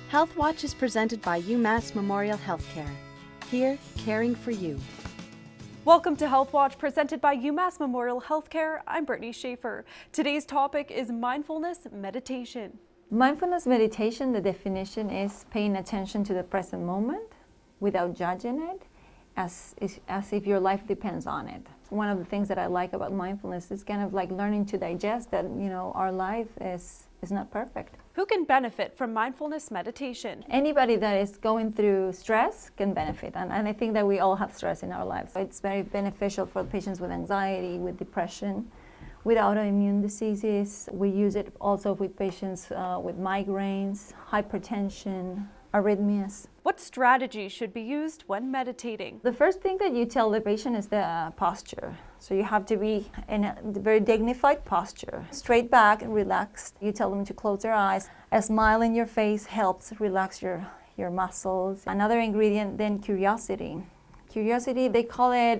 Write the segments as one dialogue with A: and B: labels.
A: Health Watch is presented by UMass Memorial Health Care. Here, caring for you.
B: Welcome to Health Watch, presented by UMass Memorial Health Care. I'm Brittany Schaefer. Today's topic is mindfulness meditation.
C: Mindfulness meditation, the definition is paying attention to the present moment without judging it, as if your life depends on it. One of the things that I like about mindfulness is kind of like learning to digest that, our life is not perfect.
B: Who can benefit from mindfulness meditation?
C: Anybody that is going through stress can benefit, and I think that we all have stress in our lives. It's very beneficial for patients with anxiety, with depression, with autoimmune diseases. We use it also with patients with migraines, hypertension, arrhythmias.
B: What strategy should be used when meditating?
C: The first thing that you tell the patient is the posture. So you have to be in a very dignified posture, straight back and relaxed. You tell them to close their eyes. A smile in your face helps relax your muscles. Another ingredient, then curiosity. Curiosity, they call it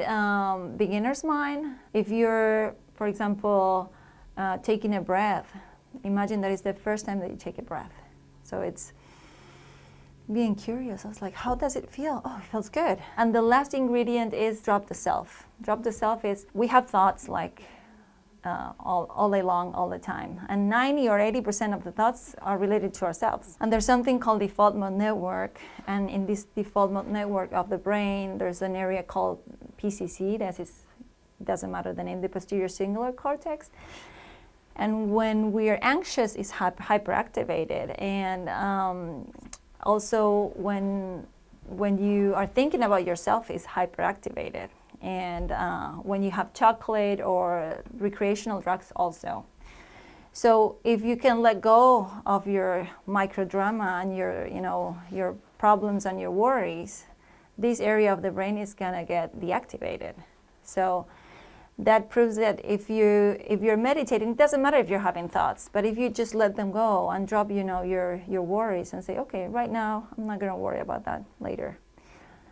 C: beginner's mind. If you're, for example, taking a breath, imagine that it's the first time that you take a breath. So it's being curious. I was like, how does it feel? Oh, it feels good. And the last ingredient is drop the self. Drop the self is, we have thoughts like all day long, all the time. And 90 or 80% of the thoughts are related to ourselves. And there's something called default mode network. And in this default mode network of the brain, there's an area called PCC, that is, doesn't matter the name, the posterior cingulate cortex. And when we are anxious, it's hyperactivated. And also, when you are thinking about yourself, it's hyperactivated. And when you have chocolate or recreational drugs also. So if you can let go of your microdrama and your problems and your worries, this area of the brain is gonna get deactivated. So that proves that if you're meditating, it doesn't matter if you're having thoughts, but if you just let them go and drop, your worries and say, okay, right now, I'm not gonna worry about that later.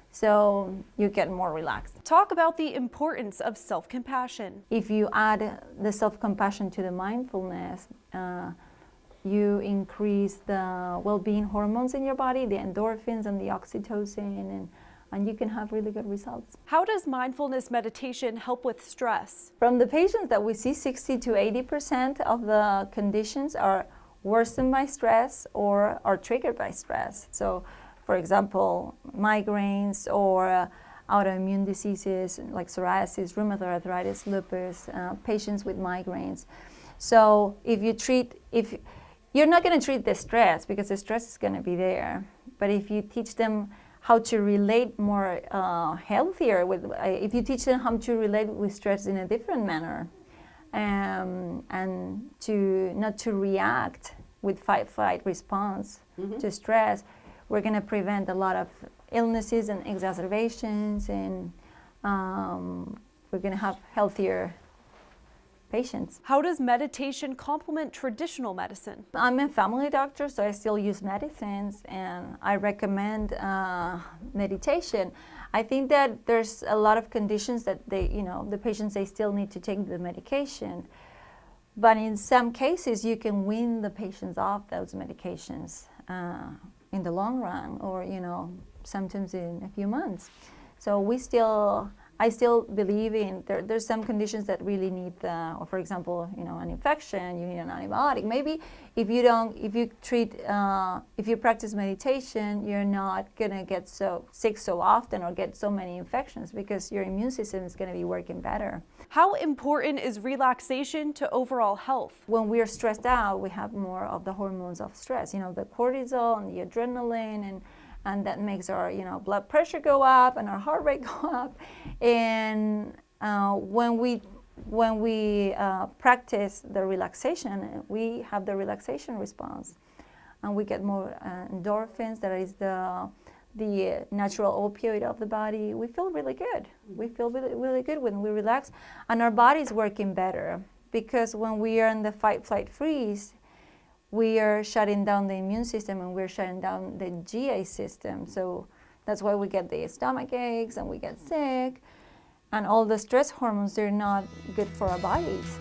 C: So you get more relaxed.
B: Talk about the importance of self-compassion.
C: If you add the self-compassion to the mindfulness, you increase the well-being hormones in your body, the endorphins and the oxytocin, and you can have really good results.
B: How does mindfulness meditation help with stress?
C: From the patients that we see, 60 to 80% of the conditions are worsened by stress or are triggered by stress. So, for example, migraines or autoimmune diseases like psoriasis, rheumatoid arthritis, lupus, patients with migraines. So if you're not going to treat the stress because the stress is going to be there, but if you teach them how to relate more healthier if you teach them how to relate with stress in a different manner, and not to react with fight-flight response to stress, we're going to prevent a lot of illnesses and exacerbations, and we're going to have healthier patients.
B: How does meditation complement traditional medicine?
C: I'm a family doctor, so I still use medicines, and I recommend meditation. I think that there's a lot of conditions that the patients, they still need to take the medication. But in some cases, you can wean the patients off those medications in the long run, or sometimes in a few months. So I still believe in there's some conditions that really need or for example, an infection, you need an antibiotic. Maybe if you practice meditation, you're not gonna get so sick so often or get so many infections because your immune system is gonna be working better.
B: How important is relaxation to overall health?
C: When we are stressed out, we have more of the hormones of stress, the cortisol and the adrenaline, and that makes our blood pressure go up and our heart rate go up. And when we practice the relaxation, we have the relaxation response, and we get more endorphins. That is the natural opioid of the body. We feel really good. We feel really, really good when we relax, and our body's working better, because when we are in the fight, flight, freeze, we are shutting down the immune system and we're shutting down the GI system. So that's why we get the stomach aches and we get sick. And all the stress hormones, they're not good for our bodies.